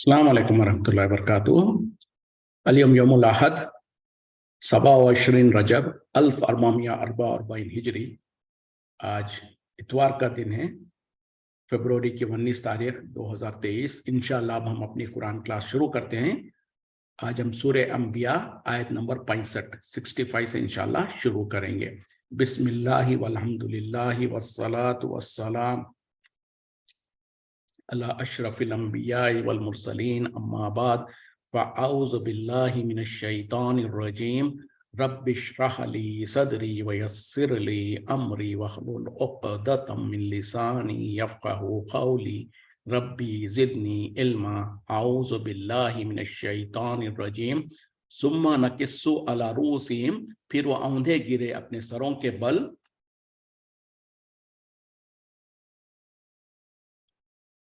अस्सलाम वालेकुम वरहमतुल्लाहि वबरकातुह। अल-यौम यौमुल अहद 27 रजब 1444 हिजरी। आज इतवार का दिन है, फरवरी की 19 तारीख 2023। इंशाअल्लाह अब हम अपनी कुरान क्लास शुरू करते हैं। आज हम सूरे अंबिया आयत नंबर 65 से इंशाअल्लाह शुरू करेंगे। बिस्मिल्लाहि वल्हम्दुलिल्लाहि वस्सलातु वस्सलाम अला अशरफिल अंबिया वल मुरसलीन अम्मा बाद फ़अऊज़ु बिल्लाहि मिनश शैतानिर रजीम रब्बिश्रह ली सदरी वयस्सिर ली अमरी वहलुल उक़दतम मिन लिसानी यफ़क़हू क़ौली रब्बी ज़िदनी इल्मा। अऊज़ु बिल्लाहि मिनश शैतानिर रजीम सुम्मा नकिस्सु अला रूसिहिम, फिर वो औंधे गिरे अपने सरों के बल।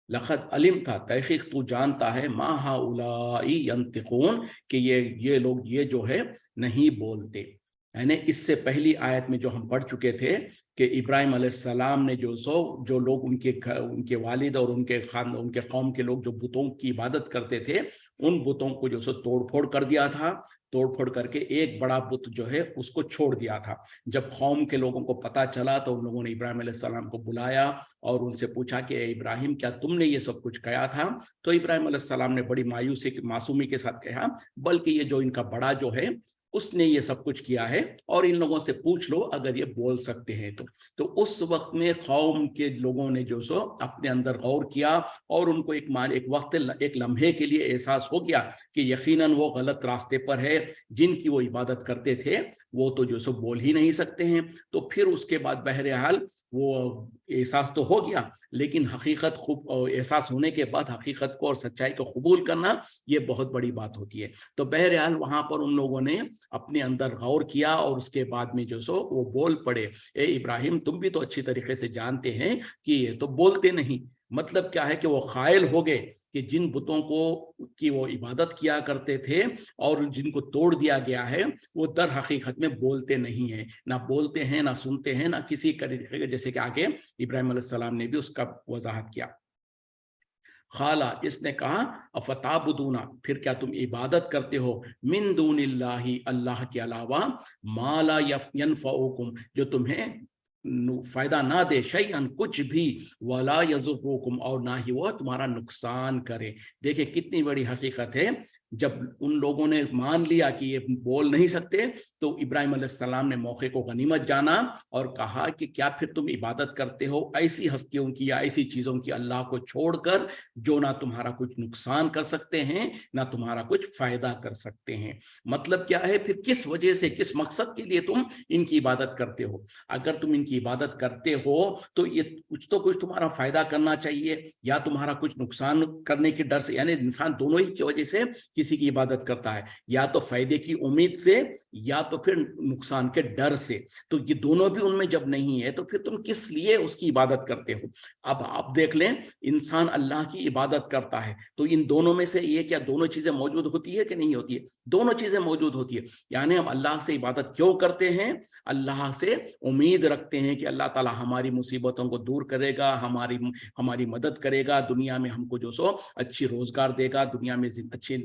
लक़द अलिम था, तहक़ीक़ तू जानता है, मा हाउलाई यंतिक़ून, कि ये लोग ये जो है नहीं बोलते। यानी इससे पहली आयत में जो हम पढ़ चुके थे कि इब्राहिम अलैहिस्सलाम ने जो लोग उनके वालिद और उनके कौम के लोग जो बुतों की इबादत करते थे, उन बुतों को जो सो तोड़ फोड़ कर दिया था। तोड़ फोड़ करके एक बड़ा बुत जो है उसको छोड़ दिया था। जब कौम के लोगों को पता चला तो उन लोगों ने इब्राहिम अलैहिस्सलाम को बुलाया और उनसे पूछा कि इब्राहिम, क्या तुमने ये सब कुछ कहा था? तो इब्राहिम अलैहिस्सलाम ने बड़ी मासूमी के साथ कहा, बल्कि ये जो इनका बड़ा जो है उसने ये सब कुछ किया है, और इन लोगों से पूछ लो अगर ये बोल सकते हैं तो उस वक्त में कौम के लोगों ने जो सो अपने अंदर गौर किया और उनको एक लम्हे के लिए एहसास हो गया कि यकीनन वो गलत रास्ते पर है। जिनकी वो इबादत करते थे वो तो जो सो बोल ही नहीं सकते हैं। तो फिर उसके बाद बहरहाल वो एहसास तो हो गया, लेकिन हकीकत खूब एहसास होने के बाद हकीकत को और सच्चाई को कबूल करना ये बहुत बड़ी बात होती है। तो बहरहाल वहां पर उन लोगों ने अपने अंदर गौर किया और उसके बाद में जो सो वो बोल पड़े, ए इब्राहिम, तुम भी तो अच्छी तरीके से जानते हैं कि ये तो बोलते नहीं। मतलब क्या है कि वो कायल हो गए कि जिन बुतों को की वो इबादत किया करते थे और जिनको तोड़ दिया गया है, वो दर हकीकत में बोलते नहीं है, ना बोलते हैं, ना सुनते हैं, ना किसी तरीके के, जैसे कि आगे इब्राहिम अलैहिस्सलाम ने भी उसका वजाहत किया। खाला, इसने कहा, अफताबुदूना, फिर क्या तुम इबादत करते हो, मिन दूनिल्लाही, अल्लाह के अलावा, माला यनफउकुम, जो तुम्हें फायदा ना दे, शैअन, कुछ भी, वला यज़ुरुकुम, और ना ही वो तुम्हारा नुकसान करे। देखिए कितनी बड़ी हकीकत है। जब उन लोगों ने मान लिया कि ये बोल नहीं सकते, तो इब्राहिम अलैहिस्सलाम ने मौके को गनीमत जाना और कहा कि क्या फिर तुम इबादत करते हो ऐसी हस्तियों की या ऐसी चीजों की, अल्लाह को छोड़कर, जो ना तुम्हारा कुछ नुकसान कर सकते हैं ना तुम्हारा कुछ फायदा कर सकते हैं। मतलब क्या है, फिर किस वजह से, किस मकसद के लिए तुम इनकी इबादत करते हो? अगर तुम इनकी इबादत करते हो तो ये कुछ तुम्हारा फायदा करना चाहिए या तुम्हारा कुछ नुकसान करने के डर से। यानी इंसान दोनों ही की वजह से किसी की इबादत करता है, या तो फायदे की उम्मीद से या तो फिर नुकसान के डर से। तो ये दोनों भी उनमें जब नहीं है तो फिर तुम किस लिए उसकी इबादत करते हो? अब आप देख लें, इंसान अल्लाह की इबादत करता है तो इन दोनों में से ये क्या दोनों चीजें मौजूद होती है कि नहीं होती है? दोनों चीजें मौजूद होती है। यानी हम अल्लाह से इबादत क्यों करते हैं? अल्लाह से उम्मीद रखते हैं कि अल्लाह ताला हमारी मुसीबतों को दूर करेगा, हमारी मदद करेगा, दुनिया में हमको जो सो अच्छी रोजगार देगा, दुनिया में अच्छी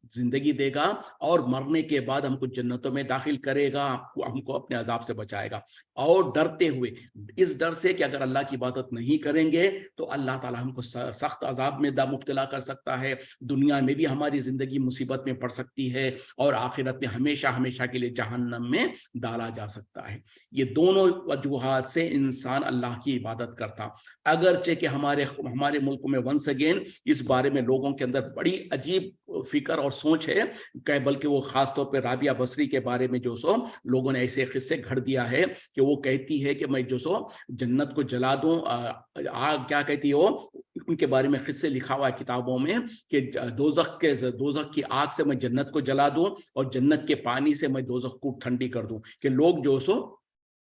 जिंदगी देगा, और मरने के बाद हमको जन्नतों में दाखिल करेगा, हमको अपने अजाब से बचाएगा। और डरते हुए, इस डर से कि अगर अल्लाह की इबादत नहीं करेंगे तो अल्लाह ताला हमको सख्त अजाब में मुब्तला कर सकता है, दुनिया में भी हमारी जिंदगी मुसीबत में पड़ सकती है, और आखिरत में हमेशा हमेशा के लिए जहन्नम में डाला जा सकता है। ये दोनों वजूहात से इंसान अल्लाह की इबादत करता। अगरचे कि हमारे मुल्क में वंस अगेन इस बारे में लोगों के अंदर बड़ी अजीब फिक्र और सोच है, बल्कि वो खास तौर पे राबिया बसरी के बारे में जो सो लोगों ने ऐसे किस्से घड़ दिया है कि वो कहती है कि मैं जो सो जन्नत को जला दूं, आग, क्या कहती है वो, उनके बारे में किस्से लिखा हुआ है किताबों में कि दोजख की आग से मैं जन्नत को जला दूं और जन्नत के पानी से मैं दोजख को ठंडी कर दूं, कि लोग जो सो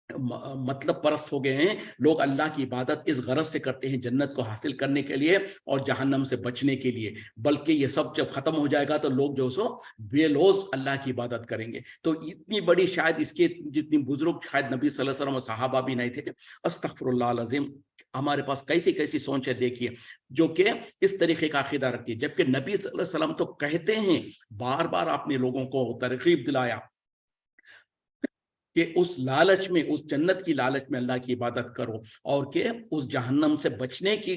मतलब परस्त हो गए हैं। लोग अल्लाह की इबादत इस गरज से करते हैं जन्नत को हासिल करने के लिए और जहन्नम से बचने के लिए, बल्कि ये सब जब खत्म हो जाएगा तो लोग जो सो बेलौस अल्लाह की इबादत करेंगे। तो इतनी बड़ी शायद इसके जितनी बुजुर्ग शायद नबी सल्लल्लाहु अलैहि वसल्लम और सहाबा भी नहीं थे। अस्तगफिरुल्लाह अज़ीम, हमारे पास कैसी कैसी सोच है देखिए, जो कि इस तरीके का अकीदा रखती है, जबकि नबी सल्लल्लाहु अलैहि वसल्लम तो कहते हैं, बार बार आपने लोगों को तरगीब दिलाया कि उस लालच में, उस जन्नत की लालच में अल्लाह की इबादत करो, और कि उस जहन्नम से बचने की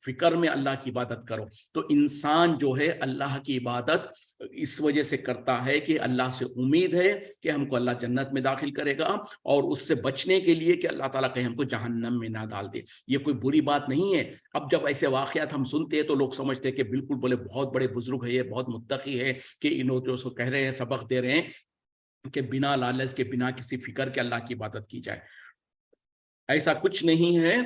फिक्र में अल्लाह की इबादत करो। तो इंसान जो है अल्लाह की इबादत इस वजह से करता है कि अल्लाह से उम्मीद है कि हमको अल्लाह जन्नत में दाखिल करेगा, और उससे बचने के लिए कि अल्लाह ताला कहीं हमको जहन्नम में ना डाल दे। ये कोई बुरी बात नहीं है। अब जब ऐसे वाकयात हम सुनते हैं तो लोग समझते हैं कि बिल्कुल बोले बहुत बड़े बुजुर्ग है, ये बहुत मुत्तकी है कि इन्हों जो कह रहे हैं, सबक दे रहे हैं कि बिना लालच के, बिना किसी फिक्र के अल्लाह की इबादत की जाए। ऐसा कुछ नहीं है।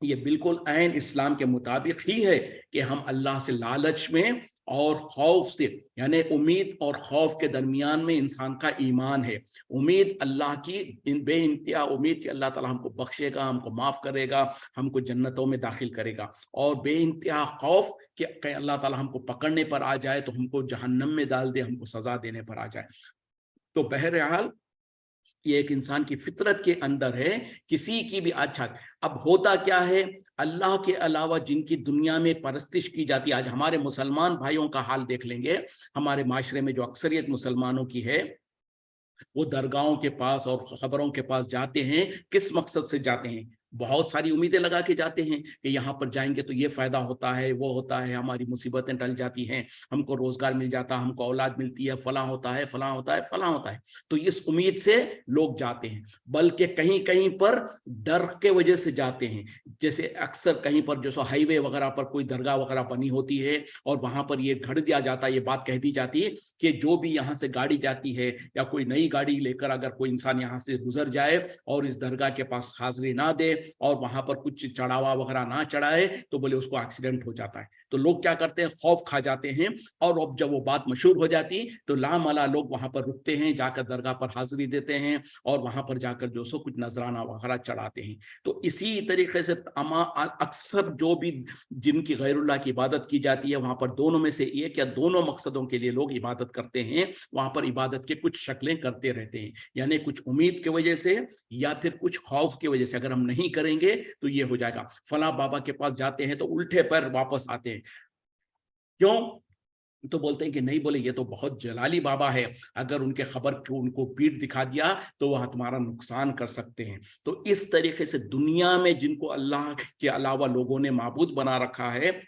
ये बिल्कुल ऐन इस्लाम के मुताबिक ही है कि हम अल्लाह से लालच में और खौफ से, यानी उम्मीद और खौफ के दरमियान में इंसान का ईमान है। उम्मीद अल्लाह की बे इंतहा उम्मीद कि अल्लाह ताला हमको बख्शेगा, हमको माफ करेगा, हमको जन्नतों में दाखिल करेगा, और बे इंतहा खौफ कि अल्लाह ताला हमको पकड़ने पर आ जाए तो हमको जहन्नम में डाल दे, हमको सजा देने पर आ जाए। तो बहरहाल ये एक इंसान की फितरत के अंदर है, किसी की भी। अच्छा, अब होता क्या है, अल्लाह के अलावा जिनकी दुनिया में परस्तिश की जाती है, आज हमारे मुसलमान भाइयों का हाल देख लेंगे, हमारे माशरे में जो अक्सरियत मुसलमानों की है, वो दरगाहों के पास और खबरों के पास जाते हैं, किस मकसद से जाते हैं? बहुत सारी उम्मीदें लगा के जाते हैं कि यहाँ पर जाएंगे तो ये फायदा होता है, वो होता है, हमारी मुसीबतें टल जाती हैं, हमको रोजगार मिल जाता है, हमको औलाद मिलती है, फलां होता है, फलां होता है, फलां होता है। तो इस उम्मीद से लोग जाते हैं, बल्कि कहीं कहीं पर डर के वजह से जाते हैं। जैसे अक्सर कहीं पर जो सो हाईवे वगैरह पर कोई दरगाह वगैरह बनी होती है, और वहां पर ये घड़ दिया जाता है, ये बात कह दी जाती है कि जो भी यहाँ से गाड़ी जाती है या कोई नई गाड़ी लेकर अगर कोई इंसान यहाँ से गुजर जाए और इस दरगाह के पास हाजिरी ना दे और वहां पर कुछ चढ़ावा वगैरह ना चढ़ाए, तो बोले उसको एक्सीडेंट हो जाता है। तो लोग क्या करते हैं, खौफ खा जाते हैं, और अब जब वो बात मशहूर हो जाती तो लामला लोग वहां पर रुकते हैं, जाकर दरगाह पर हाजिरी देते हैं, और वहां पर जाकर जो सो कुछ नजराना वगैरह चढ़ाते हैं। तो इसी तरीके से अक्सर जो भी जिनकी गैरुल्लाह की इबादत की जाती है, वहां पर दोनों में से एक या दोनों मकसदों के लिए लोग इबादत करते हैं। वहां पर इबादत के कुछ शक्लें करते रहते हैं, यानी कुछ उम्मीद की वजह से या फिर कुछ खौफ की वजह से, अगर हम नहीं करेंगे तो ये हो जाएगा। फला बाबा के पास जाते हैं तो उल्टे पैर वापस आते हैं, क्यों? तो बोलते हैं कि नहीं, बोले ये तो बहुत जलाली बाबा है, अगर उनके खबर को उनको पीठ दिखा दिया तो वह तुम्हारा नुकसान कर सकते हैं। तो इस तरीके से दुनिया में जिनको अल्लाह के अलावा लोगों ने माबूद बना रखा है,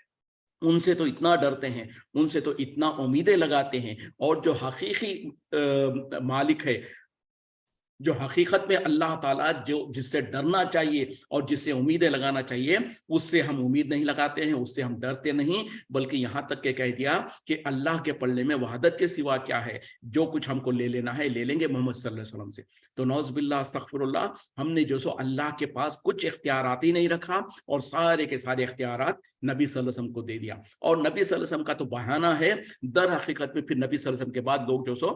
उनसे तो इतना डरते हैं, उनसे तो इतना उम्मीदें लगाते हैं, और जो हकीकी मालिक है, जो हकीकत में अल्लाह ताला, जो जिससे डरना चाहिए और जिससे उम्मीदें लगाना चाहिए, उससे हम उम्मीद नहीं लगाते हैं, उससे हम डरते नहीं, बल्कि यहाँ तक के कह दिया कि अल्लाह के पल्ले में वहादत के सिवा क्या है, जो कुछ हमको ले लेना है ले लेंगे मोहम्मद सल्लल्लाहु अलैहि वसल्लम से। तो नौज़ बिल्लाह अस्तगफिरुल्लाह, हमने जो सो अल्लाह के पास कुछ इख्तियारात ही नहीं रखा, और सारे के सारे इख्तियारात नबी सल्लल्लाहु अलैहि वसल्लम को दे दिया। और नबी सल्लल्लाहु अलैहि वसल्लम का तो बहाना है, दर हकीकत में फिर नबी सल्लल्लाहु अलैहि वसल्लम के बाद लोग जो सो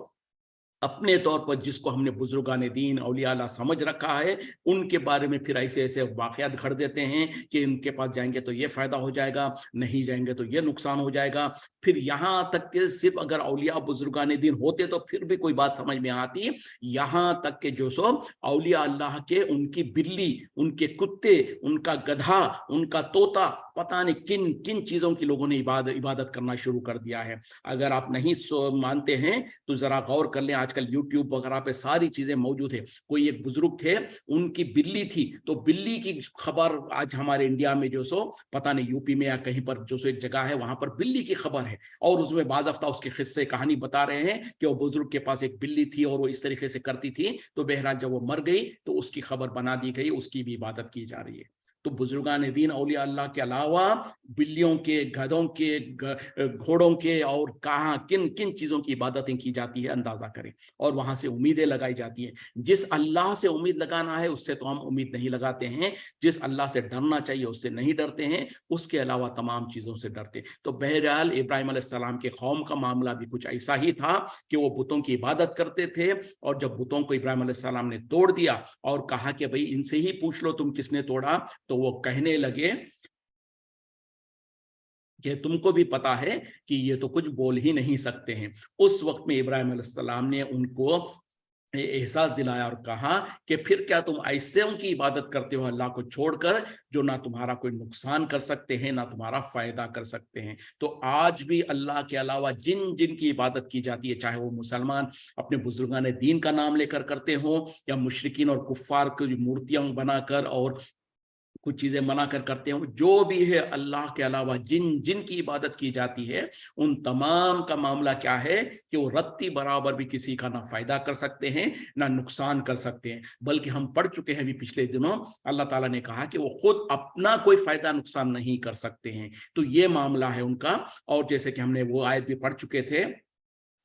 अपने तौर पर जिसको हमने बुजुर्गान दीन औलिया अल्लाह समझ रखा है, उनके बारे में फिर ऐसे ऐसे वाकयात घड़ देते हैं कि इनके पास जाएंगे तो ये फायदा हो जाएगा, नहीं जाएंगे तो ये नुकसान हो जाएगा। फिर यहाँ तक कि सिर्फ अगर औलिया बुजुर्गान दीन होते तो फिर भी कोई बात समझ में आती, यहाँ तक के जो सो औलिया अल्लाह के, उनकी बिल्ली, उनके कुत्ते, उनका गधा, उनका तोता, पता नहीं किन किन चीजों की लोगों ने इबादत करना शुरू कर दिया है। अगर आप नहीं मानते हैं तो जरा गौर कर लें, आजकल यूट्यूब वगैरह पे सारी चीजें मौजूद है। कोई एक बुजुर्ग थे, उनकी बिल्ली थी, तो बिल्ली की खबर आज हमारे इंडिया में जो सो पता नहीं यूपी में या कहीं पर जो सो एक जगह है, वहां पर बिल्ली की खबर है, और उसमें बाज़ाफ्ता उसके किस्से कहानी बता रहे हैं कि वो बुजुर्ग के पास एक बिल्ली थी और वो इस तरीके से करती थी। तो बहरहाल जब वो मर गई तो उसकी खबर बना दी गई, उसकी भी इबादत की जा रही है। तो बुजुर्गान दीन औलिया अल्लाह के अलावा बिल्लियों के, गधों के, घोड़ों के और कहाँ किन किन चीज़ों की इबादतें की जाती है अंदाज़ा करें, और वहाँ से उम्मीदें लगाई जाती हैं। जिस अल्लाह से उम्मीद लगाना है उससे तो हम उम्मीद नहीं लगाते हैं, जिस अल्लाह से डरना चाहिए उससे नहीं डरते हैं, उसके अलावा तमाम चीज़ों से डरते। तो बहरहाल इब्राहिम अलैहिस्सलाम के कौम का मामला भी कुछ ऐसा ही था कि वो बुतों की इबादत करते थे, और जब बुतों को इब्राहिम अलैहिस्सलाम ने तोड़ दिया और कहा कि भाई इनसे ही पूछ लो तुम किसने तोड़ा, तो वो कहने लगे कि तुमको भी पता है कि ये तो कुछ बोल ही नहीं सकते हैं। उस वक्त में इब्राहिम अलैहिस्सलाम ने उनको एहसास दिलाया और कहा कि फिर क्या तुम ऐसे उनकी इबादत करते हो अल्लाह को छोड़कर, जो ना तुम्हारा कोई नुकसान कर सकते हैं ना तुम्हारा फायदा कर सकते हैं। तो आज भी अल्लाह के अलावा जिन जिन की इबादत की जाती है, चाहे वो मुसलमान अपने बुजुर्गान दीन का नाम लेकर करते हो, या मुशरिकीन और कुफ्फार की मूर्तियां बनाकर और कुछ चीजें मना कर करते हो, जो भी है अल्लाह के अलावा जिन जिन की इबादत की जाती है, उन तमाम का मामला क्या है कि वो रत्ती बराबर भी किसी का ना फायदा कर सकते हैं ना नुकसान कर सकते हैं। बल्कि हम पढ़ चुके हैं अभी पिछले दिनों, अल्लाह ताला ने कहा कि वो खुद अपना कोई फायदा नुकसान नहीं कर सकते हैं। तो ये मामला है उनका। और जैसे कि हमने वो आयत भी पढ़ चुके थे,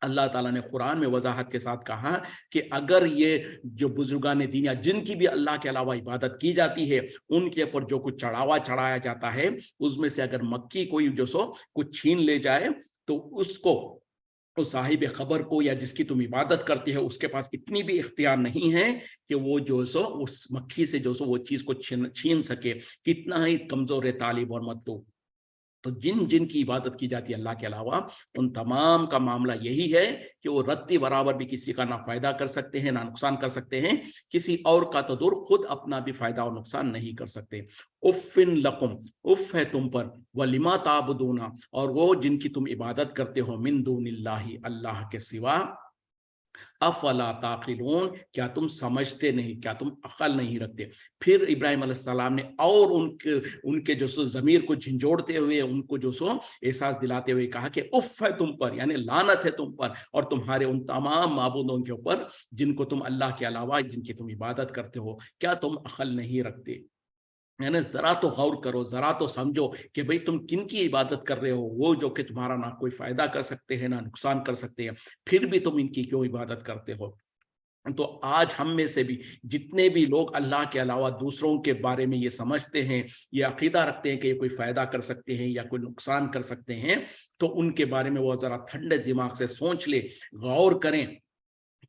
अल्लाह ताला ने कुरान में वजाहत के साथ कहा कि अगर ये जो बुजुर्गान दीन या जिनकी भी अल्लाह के अलावा इबादत की जाती है, उनके ऊपर जो कुछ चढ़ावा चढ़ाया जाता है, उसमें से अगर मक्की कोई जो सो कुछ छीन ले जाए, तो उसको, उस साहिब खबर को या जिसकी तुम इबादत करती है, उसके पास इतनी भी इख्तियार नहीं है कि वो जो सो उस मक्खी से जो सो वो चीज को छीन सके। कितना ही कमजोर है तालिब और मतलूब। तो जिन जिन की इबादत की जाती है अल्लाह के अलावा, उन तमाम का मामला यही है कि वो रत्ती बराबर भी किसी का ना फायदा कर सकते हैं ना नुकसान कर सकते हैं, किसी और का तो दूर खुद अपना भी फायदा और नुकसान नहीं कर सकते। उफ़्फ़िन लकुम, उफ़ है तुम पर, वलिमा ताबुदूना, और वो जिनकी तुम इबादत करते हो, मिन दूनिल्लाहि, अल्लाह के सिवा, अफला ताकिलून, क्या तुम समझते नहीं, क्या तुम अकल नहीं रखते। फिर इब्राहिम अलैहिस्सलाम ने और उनके उनके जो सो जमीर को झंझोड़ते हुए, उनको जो सो एहसास दिलाते हुए कहा कि उफ है तुम पर, यानी लानत है तुम पर और तुम्हारे उन तमाम माबूदों के ऊपर जिनको तुम अल्लाह के अलावा जिनकी तुम इबादत करते हो, क्या तुम अकल नहीं रखते। यानी जरा तो गौर करो, जरा तो समझो कि भाई तुम किन की इबादत कर रहे हो, वो जो कि तुम्हारा ना कोई फायदा कर सकते हैं ना नुकसान कर सकते हैं, फिर भी तुम इनकी क्यों इबादत करते हो। तो आज हम में से भी जितने भी लोग अल्लाह के अलावा दूसरों के बारे में ये समझते हैं, ये अकीदा रखते हैं कि ये कोई फायदा कर सकते हैं या कोई नुकसान कर सकते हैं, तो उनके बारे में वो जरा ठंडे दिमाग से सोच ले, गौर करें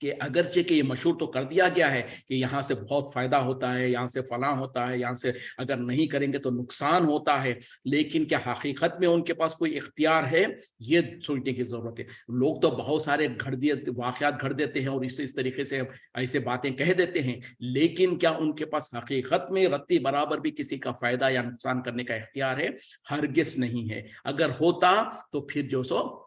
कि अगरचे कि ये मशहूर तो कर दिया गया है कि यहाँ से बहुत फायदा होता है, यहाँ से फलां होता है, यहाँ से अगर नहीं करेंगे तो नुकसान होता है, लेकिन क्या हकीकत में उनके पास कोई इख्तियार है, ये सोचने की जरूरत है। लोग तो बहुत सारे वाकयात घड़ देते हैं और इस तरीके से ऐसे बातें कह देते हैं, लेकिन क्या उनके पास हकीकत में रत्ती बराबर भी किसी का फायदा या नुकसान करने का इख्तियार है? हरगिज नहीं है। अगर होता तो फिर जो सो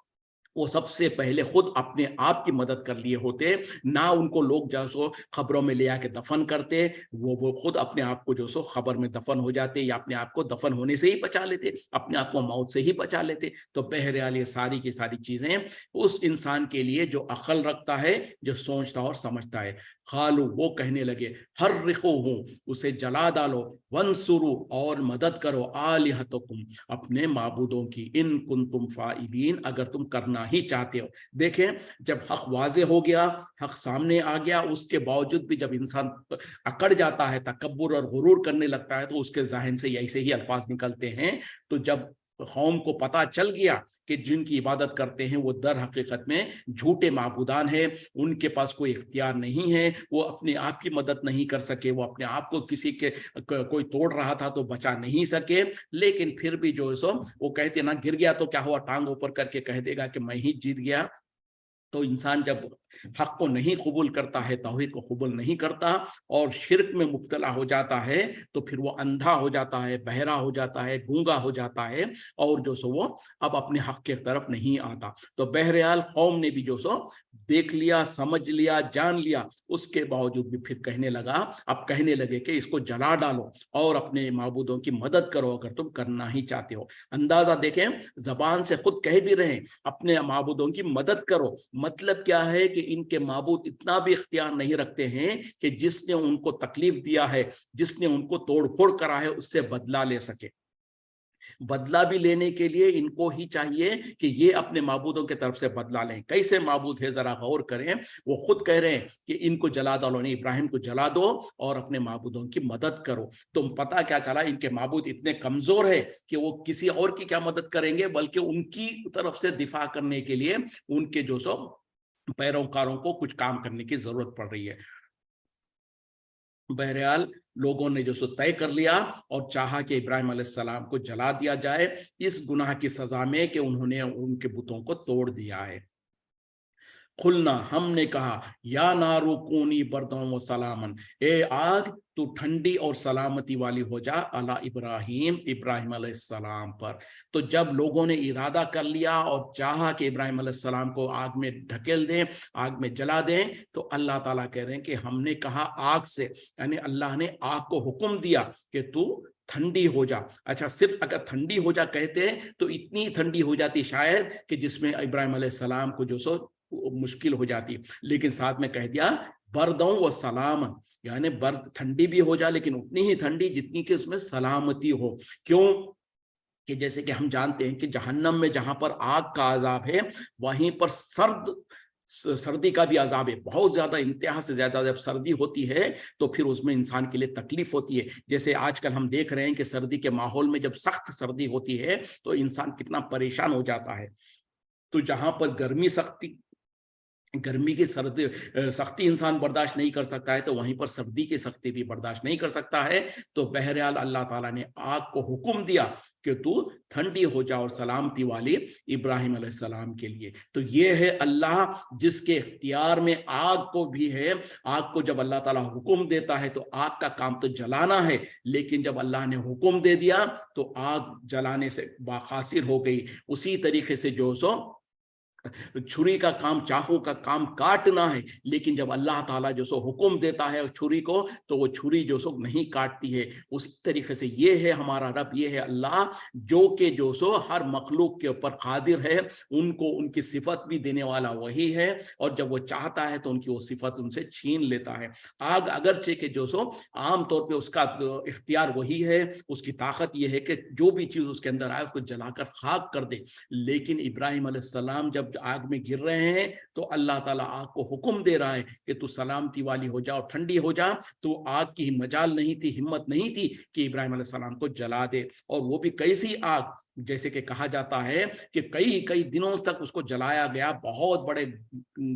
वो सबसे पहले खुद अपने आप की मदद कर लिए होते, ना उनको लोग जो सो खबरों में ले आके दफन करते, वो खुद अपने आप को जो सो खबर में दफन हो जाते या अपने आप को दफन होने से ही बचा लेते, अपने आप को मौत से ही बचा लेते। तो बहरहाल ये सारी की सारी चीजें उस इंसान के लिए जो अकल रखता है, जो सोचता और समझता है। खालू, वो कहने लगे, हर रिखो हूँ, उसे जला डालो, वंसुरु, और मदद करो, आलिहतकुम, अपने माबूदों की, इन कुंतुम फाइलीन, अगर तुम करना ही चाहते हो। देखें, जब हक वाजे हो गया, हक सामने आ गया, उसके बावजूद भी जब इंसान अकड़ जाता है, तकब्बुर और गुरूर करने लगता है, तो उसके ज़हन से ऐसे ही अल्फाज निकलते हैं। तो जब कौम को पता चल गया कि जिनकी इबादत करते हैं वो दर हकीकत में झूठे माबूदान है, उनके पास कोई इख्तियार नहीं है, वो अपने आप की मदद नहीं कर सके, वो अपने आप को किसी के कोई तोड़ रहा था तो बचा नहीं सके, लेकिन फिर भी जो है सो वो कहते ना, गिर गया तो क्या हुआ, टांग ऊपर करके कह देगा कि मैं ही जीत गया। तो इंसान जब हक को नहीं कबूल करता है, तौहीद को कबूल नहीं करता और शिर्क में मुब्तला हो जाता है, तो फिर वो अंधा हो जाता है, बहरा हो जाता है, गूंगा हो जाता है, और जो सो वो अब अपने हक के तरफ नहीं आता। तो बहरहाल कौम ने भी जो सो देख लिया, समझ लिया, जान लिया, उसके बावजूद भी फिर कहने लगा, अब कहने लगे कि इसको जला डालो और अपने माबूदों की मदद करो अगर तुम करना ही चाहते हो। अंदाजा देखें, जबान से खुद कह भी रहे, अपने माबूदों की मदद करो, مطلب کیا ہے کہ ان کے معبود اتنا بھی اختیار نہیں رکھتے ہیں کہ جس نے ان کو تکلیف دیا ہے، جس نے ان کو توڑ پھوڑ کرا ہے، اس سے بدلہ لے سکے۔ بدلہ بھی لینے کے لیے ان کو ہی چاہیے کہ یہ اپنے معبودوں کی طرف سے بدلہ لیں۔ کیسے معبود ہے ذرا غور کریں، وہ خود کہہ رہے ہیں کہ ان کو جلا دو، ابراہیم کو جلا دو اور اپنے معبودوں کی مدد کرو۔ تم پتہ کیا چلا، ان کے معبود اتنے کمزور ہے کہ وہ کسی اور کی کیا مدد کریں گے، بلکہ ان کی طرف سے دفاع کرنے کے لیے ان کے جو سو پیروکاروں کو کچھ کام کرنے کی ضرورت پڑ رہی ہے۔ بہرحال لوگوں نے جو سو طے کر لیا اور چاہا کہ ابراہیم علیہ السلام کو جلا دیا جائے اس گناہ کی سزا میں کہ انہوں نے ان کے بتوں کو توڑ دیا ہے۔ قلنا، ہم نے کہا، یا نارو کونی بردم و سلامن، اے آگ تو ٹھنڈی اور سلامتی والی ہو جا علی ابراہیم، ابراہیم علیہ السلام پر۔ تو جب لوگوں نے ارادہ کر لیا اور چاہا کہ ابراہیم علیہ السلام کو آگ میں ڈھکیل دیں، آگ میں جلا دیں، تو اللہ تعالیٰ کہہ رہے ہیں کہ ہم نے کہا آگ سے، یعنی اللہ نے آگ کو حکم دیا کہ تو ٹھنڈی ہو جا۔ اچھا، صرف اگر ٹھنڈی ہو جا کہتے تو اتنی ٹھنڈی ہو جاتی شاید کہ جس میں ابراہیم علیہ السلام کو جو سو مشکل ہو جاتی، لیکن ساتھ میں کہہ دیا بردوں و سلام، یعنی برد ٹھنڈی بھی ہو جا لیکن اتنی ہی ٹھنڈی جتنی کہ اس میں سلامتی ہو۔ کیوں کہ جیسے کہ ہم جانتے ہیں کہ جہنم میں جہاں پر آگ کا عذاب ہے، وہیں پر سردی کا بھی عذاب ہے، بہت زیادہ، انتہا سے زیادہ جب سردی ہوتی ہے تو پھر اس میں انسان کے لیے تکلیف ہوتی ہے۔ جیسے آج کل ہم دیکھ رہے ہیں کہ سردی کے ماحول میں جب سخت سردی ہوتی ہے تو انسان کتنا پریشان ہو جاتا ہے۔ تو جہاں پر گرمی کی سختی انسان برداشت نہیں کر سکتا ہے، تو وہیں پر سردی کی سختی بھی برداشت نہیں کر سکتا ہے۔ تو بہرحال اللہ تعالیٰ نے آگ کو حکم دیا کہ تو ٹھنڈی ہو جا اور سلامتی والی ابراہیم علیہ السلام کے لیے۔ تو یہ ہے اللہ جس کے اختیار میں آگ کو بھی ہے۔ آگ کو جب اللہ تعالیٰ حکم دیتا ہے تو آگ کا کام تو جلانا ہے، لیکن جب اللہ نے حکم دے دیا تو آگ جلانے سے باخاصر ہو گئی۔ اسی طریقے سے جو سو چھری کا کام، چاقو کا کام کاٹنا ہے، لیکن جب اللہ تعالیٰ جو سو حکم دیتا ہے چھری کو تو وہ چھری جو سو نہیں کاٹتی ہے۔ اسی طریقے سے یہ ہے ہمارا رب، یہ ہے اللہ جو کہ جو سو ہر مخلوق کے اوپر قادر ہے، ان کو ان کی صفت بھی دینے والا وہی ہے، اور جب وہ چاہتا ہے تو ان کی وہ صفت ان سے چھین لیتا ہے۔ آگ اگرچہ کہ جو سو عام طور پہ اس کا اختیار وہی ہے، اس کی طاقت یہ ہے کہ جو بھی چیز اس کے اندر آئے اس کو جلا کر خاک کر دے، لیکن ابراہیم علیہ السلام جب آگ میں گر رہے ہیں تو اللہ تعالیٰ آگ کو حکم دے رہا ہے کہ تو سلامتی والی ہو جا اور ٹھنڈی ہو جا۔ تو آگ کی مجال نہیں تھی، ہمت نہیں تھی کہ ابراہیم علیہ السلام کو جلا دے، اور وہ بھی کیسی آگ، جیسے کہ کہا جاتا ہے کہ کئی دنوں تک اس کو جلایا گیا، بہت بڑے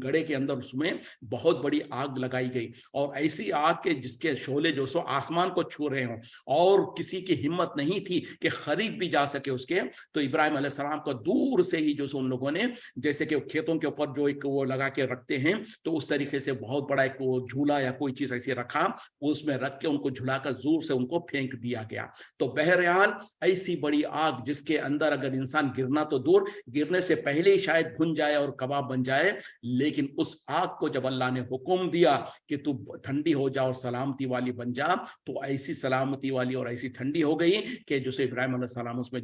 گڑھے کے اندر اس میں بہت بڑی آگ لگائی گئی، اور ایسی آگ کے جس کے شعلے جو سو آسمان کو چھو رہے ہوں، اور کسی کی ہمت نہیں تھی کہ قریب بھی جا سکے اس کے۔ تو ابراہیم علیہ السلام کو دور سے ہی جو سو ان لوگوں نے جیسے کہ کھیتوں کے اوپر جو ایک وہ لگا کے رکھتے ہیں، تو اس طریقے سے بہت بڑا ایک وہ جھولا یا کوئی چیز ایسی رکھا، اس میں رکھ کے ان کو جھلا کر زور سے ان کو پھینک دیا گیا۔ تو بہرحال ایسی بڑی آگ جس کے اندر اگر انسان گرنا تو دور، گرنے سے پہلے ہی شاید بھن جائے اور کباب بن جائے، لیکن اس آگ کو جب اللہ نے حکم دیا کہ تو ٹھنڈی ہو جا اور سلامتی والی بن جا، تو ایسی سلامتی والی اور ایسی ٹھنڈی ہو گئی کہ جسے ابراہیم علیہ السلام اس میں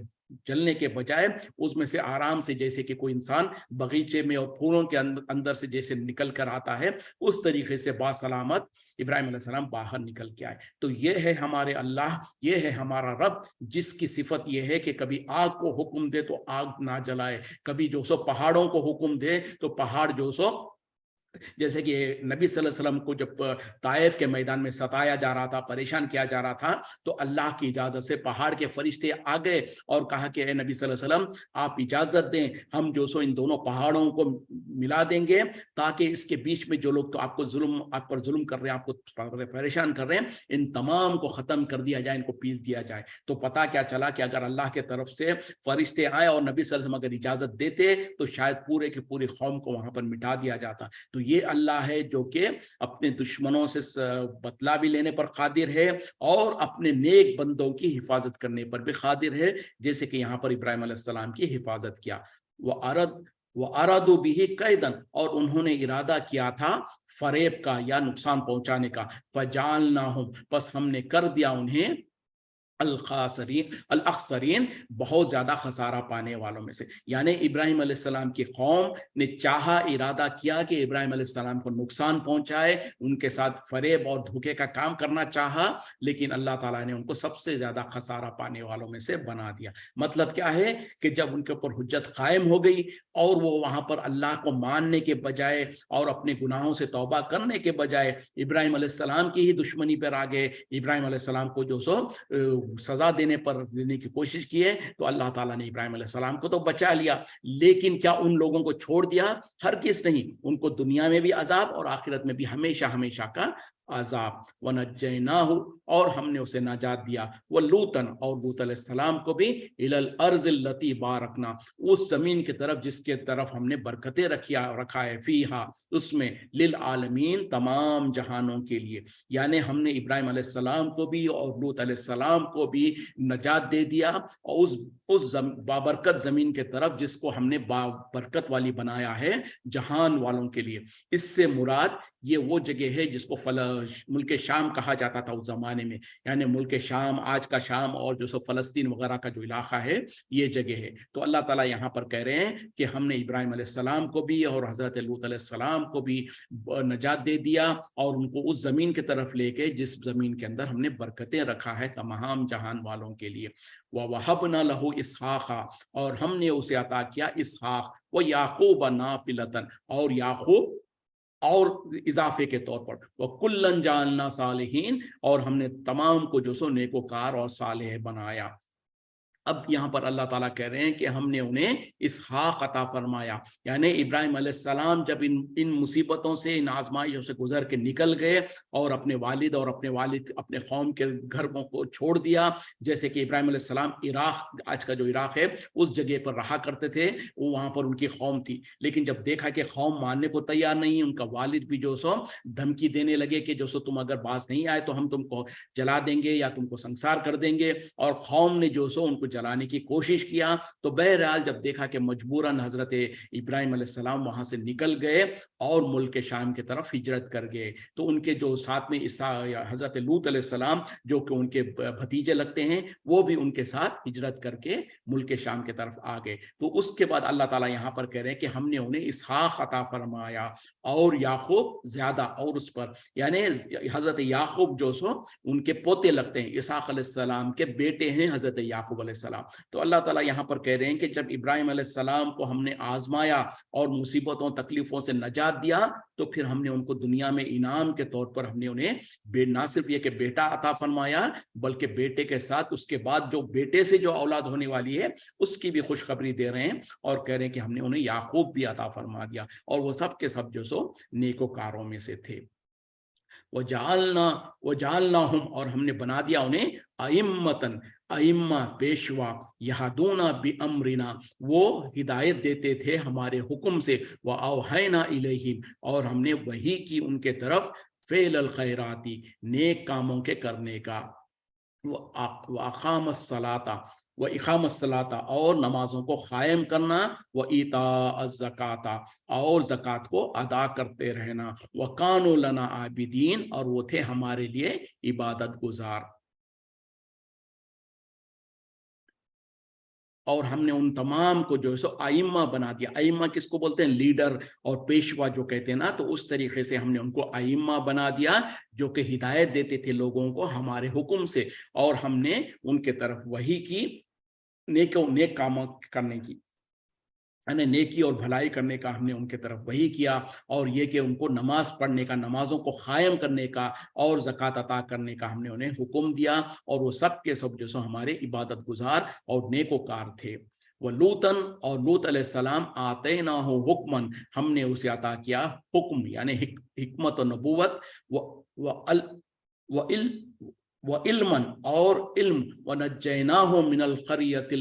جلنے کے بجائے اس میں سے آرام سے، جیسے کہ کوئی انسان باغیچے میں اور پھولوں کے اندر سے جیسے نکل کر آتا ہے، اس طریقے سے باسلامت ابراہیم علیہ السلام باہر نکل کے آئے۔ تو یہ ہے ہمارے اللہ، یہ ہے ہمارا رب، جس کی صفت یہ ہے کہ کبھی آگ کو حکم دے تو آگ نہ جلائے، کبھی جو سو پہاڑوں کو حکم دے تو پہاڑ جو سو، جیسے کہ نبی صلی اللہ علیہ وسلم کو جب طائف کے میدان میں ستایا جا رہا تھا، پریشان کیا جا رہا تھا، تو اللہ کی اجازت سے پہاڑ کے فرشتے آ گئے اور کہا کہ اے نبی صلی اللہ علیہ وسلم، آپ اجازت دیں، ہم جو سو ان دونوں پہاڑوں کو ملا دیں گے تاکہ اس کے بیچ میں جو لوگ تو آپ پر ظلم کر رہے ہیں، آپ کو پریشان کر رہے ہیں، ان تمام کو ختم کر دیا جائے، ان کو پیس دیا جائے۔ تو پتہ کیا چلا کہ اگر اللہ کے طرف سے فرشتے آئے اور نبی صلی اللہ علیہ وسلم اگر اجازت دیتے تو شاید پورے کے پوری قوم کو وہاں پر مٹا دیا جاتا۔ تو یہ اللہ ہے جو کہ اپنے دشمنوں سے بدلہ بھی لینے پر قادر ہے اور اپنے نیک بندوں کی حفاظت کرنے پر بھی قادر ہے، جیسے کہ یہاں پر ابراہیم علیہ السلام کی حفاظت کیا۔ وَأَرَادُوا بِهِ كَيْدًا، اور انہوں نے ارادہ کیا تھا فریب کا یا نقصان پہنچانے کا، فَجَعَلْنَاهُمْ، پس ہم نے کر دیا انہیں الاخسرین بہت زیادہ خسارہ پانے والوں میں سے. یعنی ابراہیم علیہ السلام کی قوم نے چاہا، ارادہ کیا کہ ابراہیم علیہ السلام کو نقصان پہنچائے، ان کے ساتھ فریب اور دھوکے کا کام کرنا چاہا، لیکن اللہ تعالیٰ نے ان کو سب سے زیادہ خسارہ پانے والوں میں سے بنا دیا. مطلب کیا ہے کہ جب ان کے اوپر حجت قائم ہو گئی اور وہ وہاں پر اللہ کو ماننے کے بجائے اور اپنے گناہوں سے توبہ کرنے کے بجائے ابراہیم علیہ السلام کی ہی دشمنی پر آ گئے، ابراہیم علیہ السلام کو جو سو سزا دینے کی کوشش کی ہے، تو اللہ تعالیٰ نے ابراہیم علیہ السلام کو تو بچا لیا، لیکن کیا ان لوگوں کو چھوڑ دیا؟ ہرگز نہیں. ان کو دنیا میں بھی عذاب اور آخرت میں بھی ہمیشہ ہمیشہ کا عذاب. وَنَجَّيْنَاهُ اور ہم نے اسے نجات دیا. وَلُوطًا اور لوط علیہ السلام کو بھی إِلَى الْأَرْضِ الَّتِي بَارَكْنَا اس زمین کی طرف جس کے طرف ہم نے برکتیں رکھا ہے، فیہا اس میں، للعالمین تمام جہانوں کے لیے. یعنی ہم نے ابراہیم علیہ السلام کو بھی اور لوط علیہ السلام کو بھی نجات دے دیا، اور اس بابرکت زمین کے طرف جس کو ہم نے بابرکت والی بنایا ہے جہان والوں کے لیے. اس سے مراد یہ وہ جگہ ہے جس کو ملک شام کہا جاتا تھا اس زمانے میں. یعنی ملک شام، آج کا شام اور جو سو فلسطین وغیرہ کا جو علاقہ ہے یہ جگہ ہے. تو اللہ تعالیٰ یہاں پر کہہ رہے ہیں کہ ہم نے ابراہیم علیہ السلام کو بھی اور حضرت لوط علیہ السلام کو بھی نجات دے دیا، اور ان کو اس زمین کی طرف لے کے جس زمین کے اندر ہم نے برکتیں رکھا ہے تمام جہان والوں کے لیے. وَوَهَبْنَا لَهُ إِسْحَاقَ اور ہم نے اسے عطا کیا اسحاق، وَيَعْقُوبَ نَافِلَةً اور یعقوب اور اضافے کے طور پر، وَكُلًّا جَعَلْنَا صَالِحِينَ اور ہم نے تمام کو جو سو نیکوکار اور صالح بنایا. اب یہاں پر اللہ تعالیٰ کہہ رہے ہیں کہ ہم نے انہیں اسحاق عطا فرمایا. یعنی ابراہیم علیہ السلام جب ان مصیبتوں سے، ان آزمائشوں سے گزر کے نکل گئے اور اپنے والد اپنے قوم کے گھروں کو چھوڑ دیا، جیسے کہ ابراہیم علیہ السلام عراق، آج کا جو عراق ہے اس جگہ پر رہا کرتے تھے، وہاں پر ان کی قوم تھی. لیکن جب دیکھا کہ قوم ماننے کو تیار نہیں، ان کا والد بھی جو سو دھمکی دینے لگے کہ جو سو تم اگر باز نہیں آئے تو ہم تم کو جلا دیں گے یا تم کو سنسار کر دیں گے، اور قوم نے جو سو ان کو جلانے کی کوشش کیا. تو بہرحال جب دیکھا کہ مجبوراً حضرت ابراہیم علیہ السلام وہاں سے نکل گئے اور ملک شام کی طرف ہجرت کر گئے، تو ان کے جو ساتھ میں حضرت لوط علیہ السلام جو کہ ان کے بھتیجے لگتے ہیں، وہ بھی ان کے ساتھ ہجرت کر کے ملک شام کی طرف آ گئے. تو اس کے بعد اللہ تعالیٰ یہاں پر کہہ رہے ہیں کہ ہم نے انہیں اسحاق عطا فرمایا اور یعقوب زیادہ اور اس پر، یعنی حضرت یعقوب جو سو ان کے پوتے لگتے ہیں، اسحاق علیہ السلام کے بیٹے ہیں حضرت یعقوب علیہ السلام. تو اللہ تعالیٰ یہاں پر کہہ رہے ہیں کہ جب ابراہیم علیہ السلام کو ہم نے آزمایا اور مصیبتوں تکلیفوں سے نجات دیا، تو پھر ہم نے ان کو دنیا میں انعام کے طور پر ہم نے انہیں نہ صرف یہ کہ بیٹا عطا فرمایا، بلکہ بیٹے کے ساتھ اس کے بعد جو بیٹے سے جو اولاد ہونے والی ہے اس کی بھی خوشخبری دے رہے ہیں، اور کہہ رہے ہیں کہ ہم نے انہیں یعقوب بھی عطا فرما دیا، اور وہ سب کے سب جو سو نیکوکاروں میں سے تھے. وَجَعَلْنَاهُمْ اور ہم نے بنا دیا انہیں ائمہ پیشوا، یہدون بِأَمْرِنَا وہ ہدایت دیتے تھے ہمارے حکم سے، وَأَوْحَيْنَا إِلَيْهِمْ اور ہم نے وحی کی ان کے طرف، فعل الخیراتی نیک کاموں کے کرنے کا، وَأَقَامَ الصَّلَاةَ وَإِقَامَ الصَّلَاةَ اور نمازوں کو قائم کرنا، وَإِيتَاءَ الزَّکَاةَ اور زکوٰۃ کو ادا کرتے رہنا، وَكَانُوا لَنَا عَابِدِينَ اور وہ تھے ہمارے لیے عبادت گزار. اور ہم نے ان تمام کو جو ہے سو ائمہ بنا دیا. ائمہ کس کو بولتے ہیں؟ لیڈر اور پیشوا جو کہتے ہیں نا. تو اس طریقے سے ہم نے ان کو ائمہ بنا دیا جو کہ ہدایت دیتے تھے لوگوں کو ہمارے حکم سے، اور ہم نے ان کے طرف وحی کی، نیک کام کرنے کی، یعنی نیکی اور بھلائی کرنے کا ہم نے ان کے طرف وحی کیا، اور یہ کہ ان کو نماز پڑھنے کا، نمازوں کو قائم کرنے کا اور زکوٰۃ عطا کرنے کا ہم نے انہیں حکم دیا، اور وہ سب کے سب جو سو ہمارے عبادت گزار اور نیکوکار تھے. وَلُوطًا اور لوط علیہ السلام آتَيْنَاهُ حُکْمًا ہم نے اسے عطا کیا حکم، یعنی حکمت و نبوت، وعلمًا اور علم، ونجیناہ من القریۃ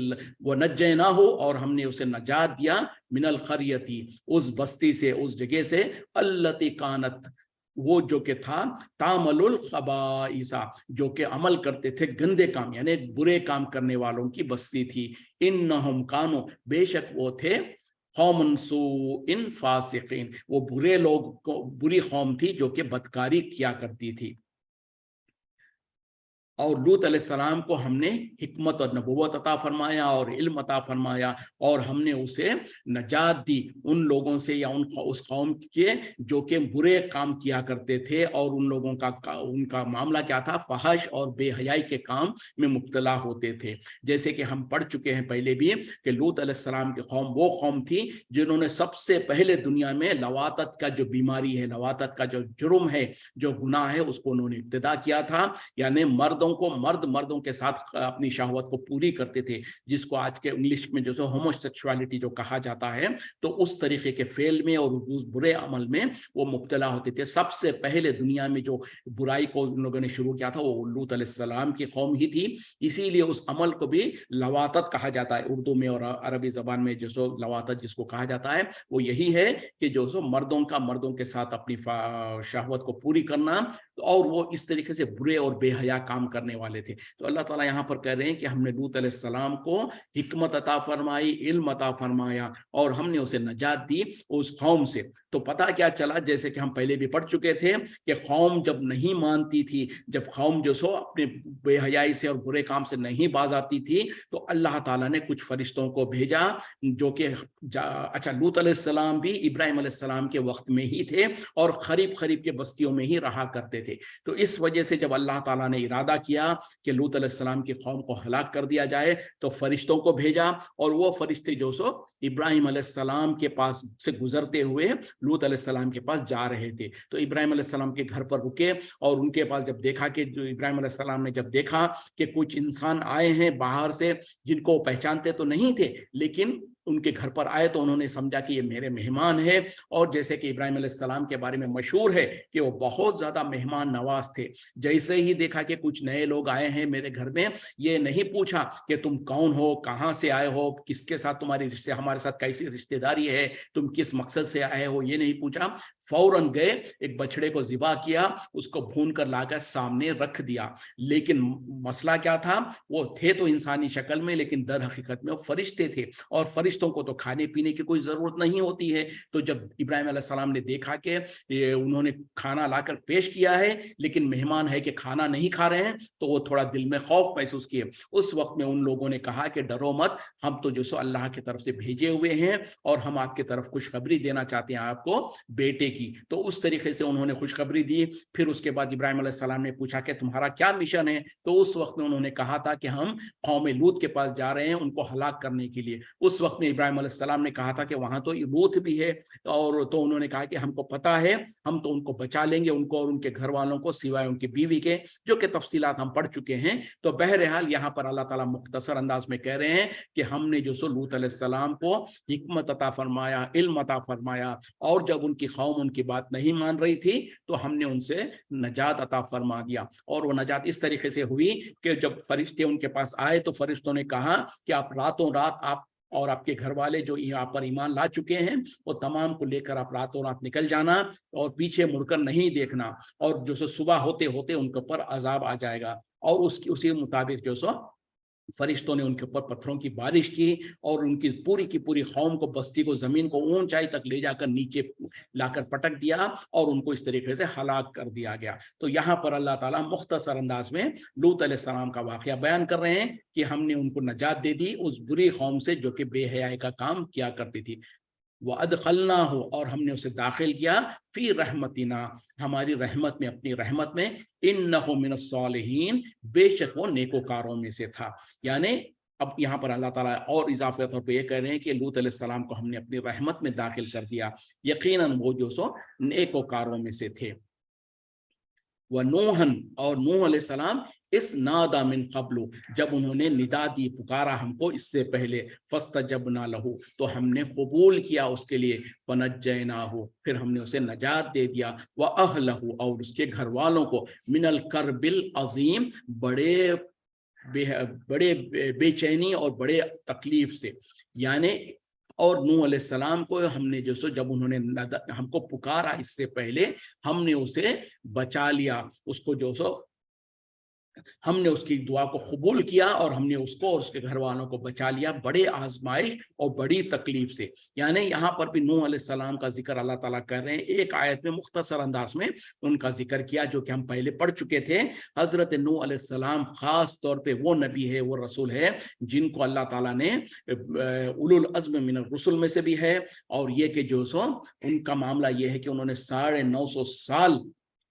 ونجیناہ اور ہم نے اسے نجات دیا، من القریۃ اس بستی سے، اس جگہ سے، التی کانت وہ جو کہ تھا، تعمل الخبائث جو کہ عمل کرتے تھے گندے کام، یعنی برے کام کرنے والوں کی بستی تھی. انہم کانوا بے شک وہ تھے، قوم سوء فاسقین وہ برے لوگ، بری قوم تھی جو کہ بدکاری کیا کرتی تھی. اور लूत अलैहिस्सलाम को हमने हिकमत और नबूवत अता फरमाया और इल्म अता फरमाया, और हमने उसे नजात दी उन लोगों से या उस कौम के जो कि बुरे काम किया करते थे, और उन लोगों का उनका मामला क्या था, फहश और बेहयाई के काम में मुब्तला होते थे। जैसे कि हम पढ़ चुके हैं पहले भी कि लूत अलैहिस्सलाम की कौम वो कौम थी जिन्होंने सबसे पहले दुनिया में लवातत का जो बीमारी है, लवातत का जो जुर्म है, जो गुनाह है, उसको उन्होंने इब्तिदा किया था। यानी मर्दों के साथ अपनी शहवत को पूरी करते थे, जिसको आज के इंग्लिश में जो होमोसेक्सुअलिटी जो कहा जाता है, तो उस तरीके के फेल में और उस बुरे अमल में वो मुब्तला होते थे। सबसे पहले दुनिया में जो बुराई को उन लोगों ने शुरू किया था वो लूत अलैहिस्सलाम की कौम ही थी। इसीलिए उस अमल को भी लवातत कहा जाता है उर्दू में और अरबी जबान में। जो लवातत जिसको कहा जाता है वो यही है कि जो मर्दों के साथ अपनी शहवत को पूरी करना, और वो इस तरीके से बुरे और बेहया काम करने वाले थे। तो अल्लाह ताला यहाँ पर कह रहे हैं कि हमने लूत अलैहिस्सलाम को हिकमत अता फरमाई, इल्म अता फरमाया, और हमने उसे नजात दी उस कौम से। तो पता क्या चला, जैसे कि हम पहले भी पढ़ चुके थे कि कौम जब नहीं मानती थी, जब कौम जो सो अपने बेहयाई से और बुरे काम से नहीं बाज आती थी, तो अल्लाह ताला ने कुछ फरिश्तों को भेजा जो कि अच्छा, लूत अलैहिस्सलाम भी इब्राहिम अलैहिस्सलाम के वक्त में ही थे और करीब के बस्तियों में ही रहा करते थे। तो इस वजह से जब अल्लाह ताला ने इरादा किया कि लूत अलैहिस्सलाम की कौम को हलाक कर दिया जाए, तो फरिश्तों को भेजा, और वो फरिश्ते जो सो इब्राहिम अलैहिस्सलाम के पास से गुजरते हुए लूत अलैहिस्सलाम के पास जा रहे थे। तो इब्राहिम अलैहिस्सलाम के घर पर रुके, और उनके पास जब देखा कि जो इब्राहिम अलैहिस्सलाम ने जब देखा कि कुछ इंसान आए हैं बाहर से, जिनको पहचानते तो नहीं थे, लेकिन उनके घर पर आए, तो उन्होंने समझा कि ये मेरे मेहमान है। और जैसे कि इब्राहिम अलैहिस्सलाम के बारे में मशहूर है कि वो बहुत ज्यादा मेहमान नवाज थे। जैसे ही देखा कि कुछ नए लोग आए हैं मेरे घर में, ये नहीं पूछा कि तुम कौन हो, कहाँ से आए हो, किसके साथ तुम्हारी हमारे साथ कैसी रिश्तेदारी है, तुम किस मकसद से आए हो, ये नहीं पूछा। फौरन गए, एक बछड़े को ज़िबा किया, उसको भून कर लाकर सामने रख दिया। लेकिन मसला क्या था, वो थे तो इंसानी शक्ल में, लेकिन दर हकीकत में वो फरिश्ते थे, और फरिश्तों को तो खाने पीने की कोई जरूरत नहीं होती है। तो जब इब्राहिम अलैहिस्सलाम ने देखा कि उन्होंने खाना लाकर पेश किया है, लेकिन मेहमान है कि खाना नहीं खा रहे हैं, तो वो थोड़ा दिल में खौफ महसूस किए। उस वक्त में उन लोगों ने कहा कि डरो मत, हम तो जो सो अल्लाह की तरफ से भेजे हुए हैं, और हम आपकी तरफ खुशखबरी देना चाहते हैं आपको बेटे की। तो उस तरीके से उन्होंने खुशखबरी दी। फिर उसके बाद इब्राहिम अलैहिस्सलाम ने पूछा कि तुम्हारा क्या मिशन है, तो उस वक्त में उन्होंने कहा था कि हम कौम लूत के पास जा रहे हैं उनको हलाक करने के लिए। उस वक्त में इब्राहिम अलैहिस्सलाम ने कहा था कि वहां तो लूत भी है, और तो उन्होंने कहा कि हमको पता है, हम तो उनको बचा लेंगे, उनको और उनके घर वालों को, सिवाय उनकी बीवी के, जो कि तफसीलात हम पढ़ चुके हैं। तो बहरहाल यहाँ पर अल्लाह ताला मुख्तसर अंदाज में कह रहे हैं कि हमने जो सो लूत अलैहिस्सलाम को हिकमत अता फरमाया, इल्म अता फरमाया, और जब उनकी कौम उनकी बात नहीं मान रही थी, तो हमने उनसे नजात अता फरमा दिया। और वो नजात इस तरीके से हुई कि जब फरिश्ते उनके पास आए, तो फरिश्तों ने कहा कि आप रातों रात, आप और आपके घर वाले जो यहाँ पर ईमान ला चुके हैं, वो तमाम को लेकर आप रातों रात निकल जाना, और पीछे मुड़कर नहीं देखना, और जो सो सुबह होते होते उनके ऊपर अजाब आ जाएगा। और उसी मुताबिक जो सो फरिश्तों ने उनके ऊपर पत्थरों की बारिश की, और उनकी की पूरी कौम को, बस्ती को, जमीन को ऊंचाई तक ले जाकर नीचे लाकर पटक दिया, और उनको इस तरीके से हलाक कर दिया गया। तो यहाँ पर अल्लाह ताला मुख्तसर अंदाज में लूत अलैहिस्सलाम का वाकया बयान कर रहे हैं कि हमने उनको नजात दे दी उस बुरी कौम से जो कि बेहयाई का काम किया करती थी। वअदखलनाहु, और हमने उसे दाखिल किया, फी रहमतिना, हमारी रहमत में, अपनी रहमत में, इन्नहु मिनस सालिहीन, बेशक वो नेकोकारों में से था। यानी अब यहाँ पर अल्लाह ताला और इजाफे तौर पे ये कह रहे हैं कि लूत अलैहिस्सलाम को हमने अपनी रहमत में दाखिल कर दिया, यकीनन वो जो सो नेकोकारों में से थे। व नूहन, और नूह अलैहिस्सलाम, इस नादा मिन कब्लु, जब उन्होंने निदा दी, पुकारा हमको इससे पहले, फस्तजबना लहू, तो हमने कबूल किया उसके लिए, वनज्जयनाहु, फिर हमने उसे नजात दे दिया, व अहलहु, और उसके घर वालों को, मिनल करबिल अजीम, बड़े बेचैनी और बड़े तकलीफ से। यानी और नूह अलैहिस्सलाम को हमने जो सो, जब उन्होंने हमको पुकारा इससे पहले, हमने उसे बचा लिया, उसको जो सो हमने उसकी दुआ को कबूल किया और हमने उसको और उसके घर वालों को बचा लिया बड़े आजमाइश और बड़ी तकलीफ से। यानी यहाँ पर भी नूह अलैहिस्सलाम का जिक्र अल्लाह ताला कर रहे हैं, एक आयत में मुख्तसर अंदाज में उनका जिक्र किया जो कि हम पहले पढ़ चुके थे। हजरत नूह अलैहिस्सलाम खास तौर पे वो नबी है, वो रसूल है जिनको अल्लाह ताला ने उलुल अज़्म मिनर रुसुल में से भी है। और ये कि जो सो उनका मामला ये है कि उन्होंने 950 साल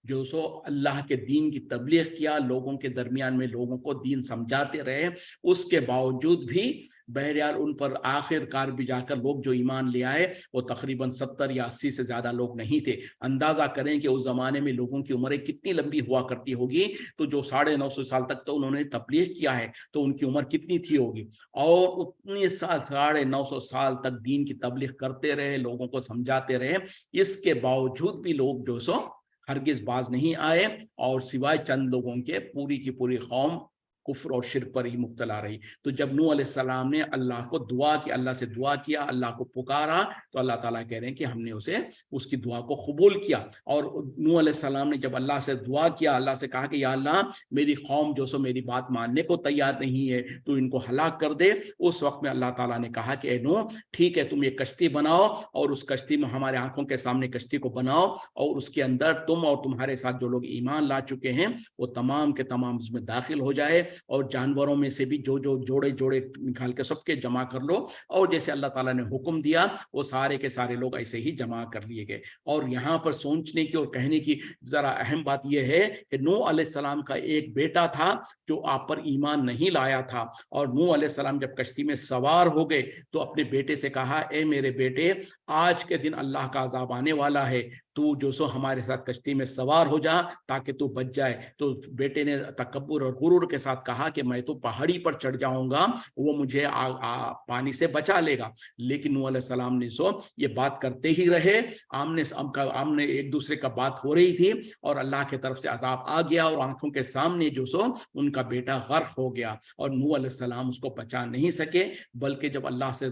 जो सो अल्लाह के दीन की तबलीग किया, लोगों के दरमियान में लोगों को दीन समझाते रहे। उसके बावजूद भी बहरहाल उन पर आखिरकार भी जाकर लोग जो ईमान ले आए वो तकरीबन 70 या 80 से ज्यादा लोग नहीं थे। अंदाजा करें कि उस जमाने में लोगों की उम्रें कितनी लंबी हुआ करती होगी, तो जो 950 साल तक तो उन्होंने तबलीग किया है तो उनकी उम्र कितनी थी होगी। और उतनी साल 950 साल तक दीन की तबलीग करते रहे, लोगों को समझाते रहे। इसके बावजूद भी लोग जो सो हरगिज बाज नहीं आए और सिवाय चंद लोगों के पूरी की पूरी कौम कुफ्र और शिर्क पर ही मुब्तला रही। तो जब नूह अलैहिस्सलाम ने अल्लाह को दुआ की, अल्लाह से दुआ किया, अल्लाह को पुकारा, तो अल्लाह ताला कह रहे हैं कि हमने उसे उसकी दुआ को कबूल किया। और नूह अलैहिस्सलाम ने जब अल्लाह से दुआ किया, अल्लाह से कहा कि या अल्लाह मेरी कौम जो सो मेरी बात मानने को तैयार नहीं है, तो इनको हलाक कर दे। उस वक्त में अल्लाह ताला ने कहा कि ए नूह, ठीक है, तुम एक कश्ती बनाओ और उस कश्ती में हमारे आंखों के सामने कश्ती को बनाओ और उसके अंदर तुम और तुम्हारे साथ जो लोग ईमान ला चुके हैं वो तमाम के तमाम उसमें दाखिल हो जाए, और जानवरों में से भी जो जो जोड़े जोड़े निकाल के सबके जमा कर लो। और जैसे अल्लाह ताला ने हुक्म दिया वो सारे के सारे लोग ऐसे ही जमा कर लिए गए। और यहाँ पर सोचने की और कहने की जरा अहम बात यह है कि नूह अलैहिस्सलाम का एक बेटा था जो आप पर ईमान नहीं लाया था, और नूह अलैहिस्सलाम जब कश्ती में सवार हो गए तो अपने बेटे से कहा, ए मेरे बेटे, आज के दिन अल्लाह का अजाब आने वाला है, तू जो सो हमारे साथ कश्ती में सवार हो जा ताकि तू बच जाए। तो बेटे ने तकब्बुर और गुरूर के साथ कहा कि मैं तो पहाड़ी पर चढ़ जाऊंगा, वो मुझे पानी से बचा लेगा। लेकिन नूह अलैहिस्सलाम ने सो ये बात करते ही रहे, आमने एक दूसरे का बात हो रही थी, और अल्लाह की तरफ से अजाब आ गया और आंखों के सामने जो सो उनका बेटा गर्क हो गया, और नूह अलैहिस्सलाम उसको बचा नहीं सके। बल्कि जब अल्लाह से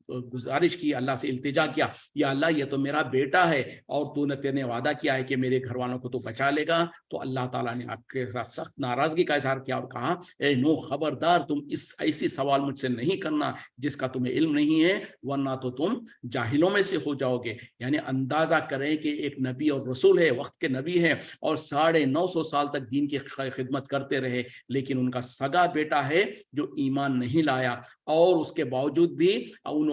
गुजारिश की, अल्लाह से इल्तिजा किया, या अल्लाह ये तो मेरा बेटा है और तूने तेने वादा किया है कि मेरे घर वालों को तो बचा लेगा, तो अल्लाह ताला ने आपके साथ सख्त नाराजगी का इजहार किया और कहा, ए नो, खबरदार, तुम इस ऐसी सवाल मुझसे नहीं करना जिसका तुम्हें इल्म नहीं है, वरना तो तुम जाहिलों में से हो जाओगे। यानी अंदाजा करें कि एक नबी और रसूल है, वक्त के नबी है, और 950 साल तक दीन की खिदमत करते रहे, लेकिन उनका सगा बेटा है जो ईमान नहीं लाया, और उसके बावजूद भी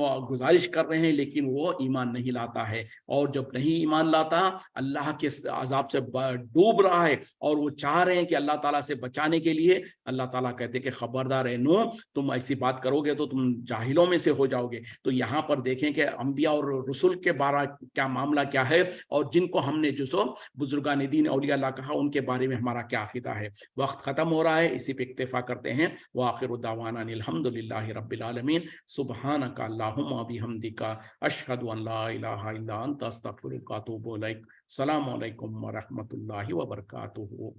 गुजारिश कर रहे हैं लेकिन वो ईमान नहीं लाता है। और जब नहीं ईमान लाता, अल्लाह के अजाब से डूब रहा है, और वो चाह रहे हैं कि अल्लाह ताला से बचाने के लिए, अल्लाह ताला कहते हैं कि खबरदार है नो, तुम ऐसी बात करोगे तो तुम जाहिलों में से हो जाओगे। तो यहाँ पर देखें कि अंबिया और रसूल के बारे क्या मामला क्या है, और जिनको हमने जो सो बुजुर्गान दीन औलिया अल्लाह कहा, उनके बारे में हमारा क्या अकीदा है। वक्त खत्म हो रहा है, इसी पे इक्तिफा करते हैं। व आखिरु दावाना अल्हम्दुलिल्लाहि रब्बिल आलमीन, सुब्हानका अल्लाहुम्मा बिहम्दिका, अशहदु अन ला इलाहा इल्ला अंता, अस्तगफिरुका व अतूबु इलैक। अस्सलामु अलैकुम व रहमतुल्लाहि व बरकातुहू।